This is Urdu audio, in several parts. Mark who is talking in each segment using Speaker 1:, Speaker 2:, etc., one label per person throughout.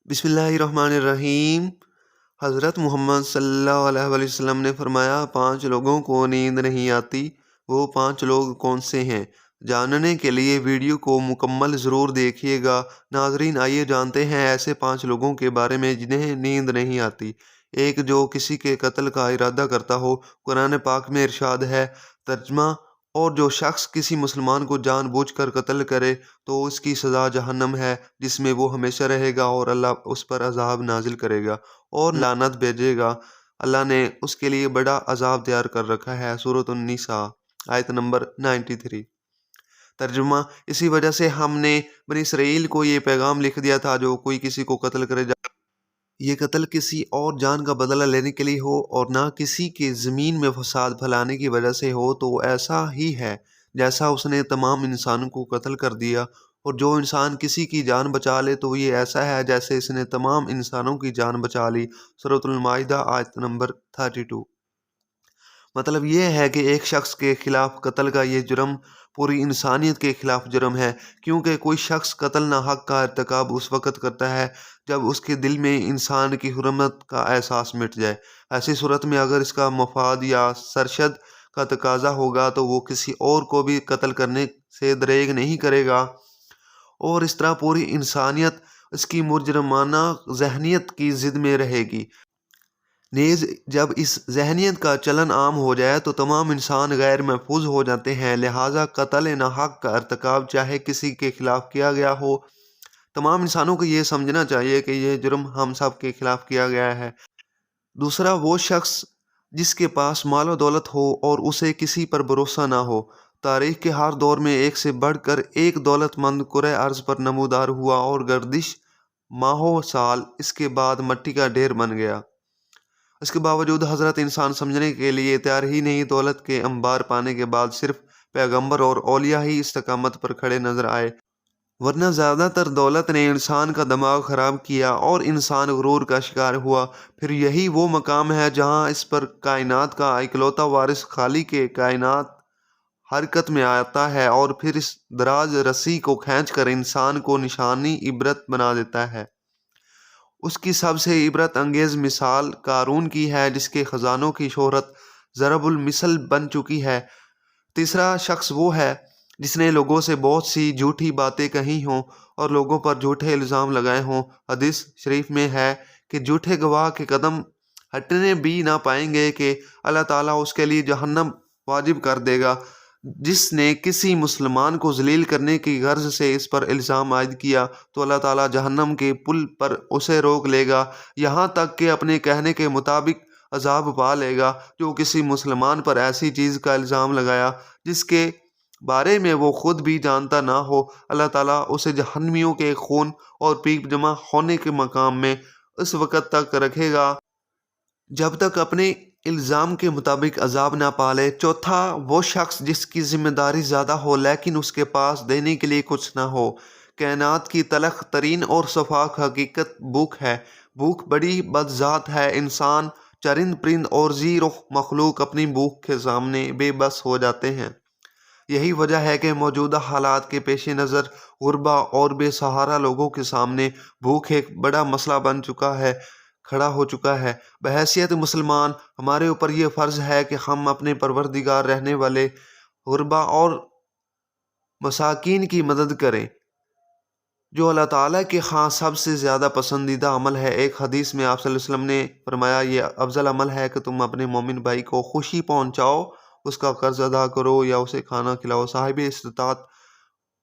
Speaker 1: بسم اللہ الرحمن الرحیم۔ حضرت محمد صلی اللہ علیہ وآلہ وسلم نے فرمایا، 5 لوگوں کو نیند نہیں آتی۔ وہ 5 لوگ کون سے ہیں؟ جاننے کے لیے ویڈیو کو مکمل ضرور دیکھیے گا۔ ناظرین، آئیے جانتے ہیں ایسے 5 لوگوں کے بارے میں جنہیں نیند نہیں آتی۔ 1، جو کسی کے قتل کا ارادہ کرتا ہو۔ قرآن پاک میں ارشاد ہے، ترجمہ: اور جو شخص کسی مسلمان کو جان بوجھ کر قتل کرے تو اس کی سزا جہنم ہے، جس میں وہ ہمیشہ رہے گا، اور اللہ اس پر عذاب نازل کرے گا اور لعنت بھیجے گا۔ اللہ نے اس کے لیے بڑا عذاب تیار کر رکھا ہے۔ سورۃ النساء آیت نمبر 93۔ ترجمہ: اسی وجہ سے ہم نے بنی اسرائیل کو یہ پیغام لکھ دیا تھا، جو کوئی کسی کو قتل کرے یہ قتل کسی اور جان کا بدلہ لینے کے لیے ہو اور نہ کسی کے زمین میں فساد پھیلانے کی وجہ سے ہو، تو ایسا ہی ہے جیسا اس نے تمام انسانوں کو قتل کر دیا، اور جو انسان کسی کی جان بچا لے تو یہ ایسا ہے جیسے اس نے تمام انسانوں کی جان بچا لی۔ سورۃ المائدہ آیت نمبر 32۔ مطلب یہ ہے کہ ایک شخص کے خلاف قتل کا یہ جرم پوری انسانیت کے خلاف جرم ہے، کیونکہ کوئی شخص قتل ناحق کا ارتکاب اس وقت کرتا ہے جب اس کے دل میں انسان کی حرمت کا احساس مٹ جائے۔ ایسی صورت میں اگر اس کا مفاد یا سرشد کا تقاضا ہوگا تو وہ کسی اور کو بھی قتل کرنے سے دریغ نہیں کرے گا، اور اس طرح پوری انسانیت اس کی مجرمانہ ذہنیت کی زد میں رہے گی۔ نیز جب اس ذہنیت کا چلن عام ہو جائے تو تمام انسان غیر محفوظ ہو جاتے ہیں، لہٰذا قتل ناحق کا ارتکاب چاہے کسی کے خلاف کیا گیا ہو، تمام انسانوں کو یہ سمجھنا چاہیے کہ یہ جرم ہم سب کے خلاف کیا گیا ہے۔ دوسرا، وہ شخص جس کے پاس مال و دولت ہو اور اسے کسی پر بھروسہ نہ ہو۔ تاریخ کے ہر دور میں ایک سے بڑھ کر ایک دولت مند کرۂ ارض پر نمودار ہوا، اور گردش ماہوں سال اس کے بعد مٹی کا ڈھیر بن گیا۔ اس کے باوجود حضرت انسان سمجھنے کے لیے تیار ہی نہیں۔ دولت کے انبار پانے کے بعد صرف پیغمبر اور اولیاء ہی استقامت پر کھڑے نظر آئے، ورنہ زیادہ تر دولت نے انسان کا دماغ خراب کیا اور انسان غرور کا شکار ہوا۔ پھر یہی وہ مقام ہے جہاں اس پر کائنات کا اکلوتا وارث خالق کائنات حرکت میں آتا ہے، اور پھر اس دراز رسی کو کھینچ کر انسان کو نشانی عبرت بنا دیتا ہے۔ اس کی سب سے عبرت انگیز مثال قارون کی ہے، جس کے خزانوں کی شہرت ضرب المثل بن چکی ہے۔ تیسرا شخص وہ ہے جس نے لوگوں سے بہت سی جھوٹی باتیں کہی ہوں اور لوگوں پر جھوٹے الزام لگائے ہوں۔ حدیث شریف میں ہے کہ جھوٹے گواہ کے قدم ہٹنے بھی نہ پائیں گے کہ اللہ تعالیٰ اس کے لیے جہنم واجب کر دے گا۔ جس نے کسی مسلمان کو ذلیل کرنے کی غرض سے اس پر الزام عائد کیا تو اللہ تعالیٰ جہنم کے پل پر اسے روک لے گا، یہاں تک کہ اپنے کہنے کے مطابق عذاب پا لے گا۔ جو کسی مسلمان پر ایسی چیز کا الزام لگایا جس کے بارے میں وہ خود بھی جانتا نہ ہو، اللہ تعالیٰ اسے جہنمیوں کے خون اور پیپ جمع ہونے کے مقام میں اس وقت تک رکھے گا جب تک اپنے الزام کے مطابق عذاب نہ پالے۔ چوتھا، وہ شخص جس کی ذمہ داری زیادہ ہو لیکن اس کے پاس دینے کے لیے کچھ نہ ہو۔ کائنات کی تلخ ترین اور شفاف حقیقت بھوک ہے۔ بھوک بڑی بدذات ہے۔ انسان، چرند پرند اور ذی رخ مخلوق اپنی بھوک کے سامنے بے بس ہو جاتے ہیں۔ یہی وجہ ہے کہ موجودہ حالات کے پیش نظر غربا اور بے سہارا لوگوں کے سامنے بھوک ایک بڑا مسئلہ بن چکا ہے، کھڑا ہو چکا ہے۔ بحیثیت مسلمان ہمارے اوپر یہ فرض ہے کہ ہم اپنے پروردگار رہنے والے غربا اور مساکین کی مدد کریں، جو اللہ تعالیٰ کے ہاں سب سے زیادہ پسندیدہ عمل ہے۔ ایک حدیث میں آپ صلی اللہ علیہ وسلم نے فرمایا، یہ افضل عمل ہے کہ تم اپنے مومن بھائی کو خوشی پہنچاؤ، اس کا قرض ادا کرو یا اسے کھانا کھلاؤ۔ صاحب استطاعت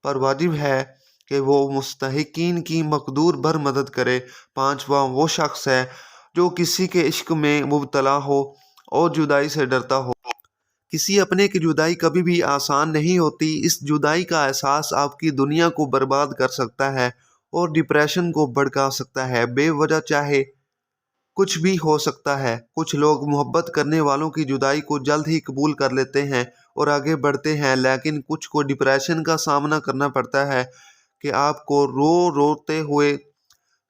Speaker 1: پر واجب ہے کہ وہ مستحقین کی مقدور بھر مدد کرے۔ پانچواں، وہ شخص ہے جو کسی کے عشق میں مبتلا ہو اور جدائی سے ڈرتا ہو۔ کسی اپنے کی جدائی کبھی بھی آسان نہیں ہوتی۔ اس جدائی کا احساس آپ کی دنیا کو برباد کر سکتا ہے اور ڈپریشن کو بھڑکا سکتا ہے۔ بے وجہ چاہے کچھ بھی ہو سکتا ہے۔ کچھ لوگ محبت کرنے والوں کی جدائی کو جلد ہی قبول کر لیتے ہیں اور آگے بڑھتے ہیں، لیکن کچھ کو ڈپریشن کا سامنا کرنا پڑتا ہے کہ آپ کو روتے ہوئے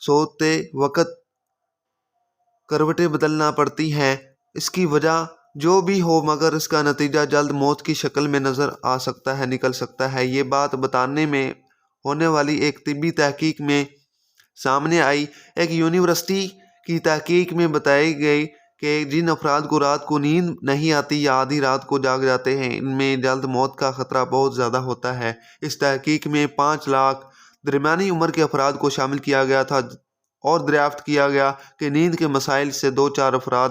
Speaker 1: سوتے وقت کروٹیں بدلنا پڑتی ہیں۔ اس کی وجہ جو بھی ہو، مگر اس کا نتیجہ جلد موت کی شکل میں نکل سکتا ہے۔ یہ بات بتانے میں ہونے والی ایک طبی تحقیق میں سامنے آئی۔ ایک یونیورسٹی کی تحقیق میں بتائی گئی کہ جن افراد کو رات کو نیند نہیں آتی یا آدھی رات کو جاگ جاتے ہیں، ان میں جلد موت کا خطرہ بہت زیادہ ہوتا ہے۔ اس تحقیق میں 5 لاکھ درمیانی عمر کے افراد کو شامل کیا گیا تھا اور دریافت کیا گیا کہ نیند کے مسائل سے 2-4 افراد،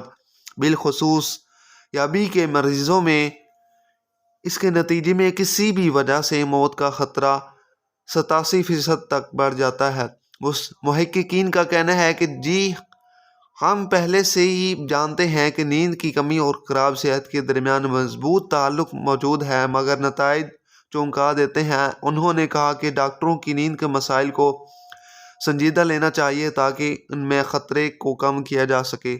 Speaker 1: بالخصوص یابی کے مریضوں میں، اس کے نتیجے میں کسی بھی وجہ سے موت کا خطرہ 87% تک بڑھ جاتا ہے۔ محققین کا کہنا ہے کہ ہم پہلے سے ہی جانتے ہیں کہ نیند کی کمی اور خراب صحت کے درمیان مضبوط تعلق موجود ہے، مگر نتائج چونکا دیتے ہیں۔ انہوں نے کہا کہ ڈاکٹروں کی نیند کے مسائل کو سنجیدہ لینا چاہیے تاکہ ان میں خطرے کو کم کیا جا سکے۔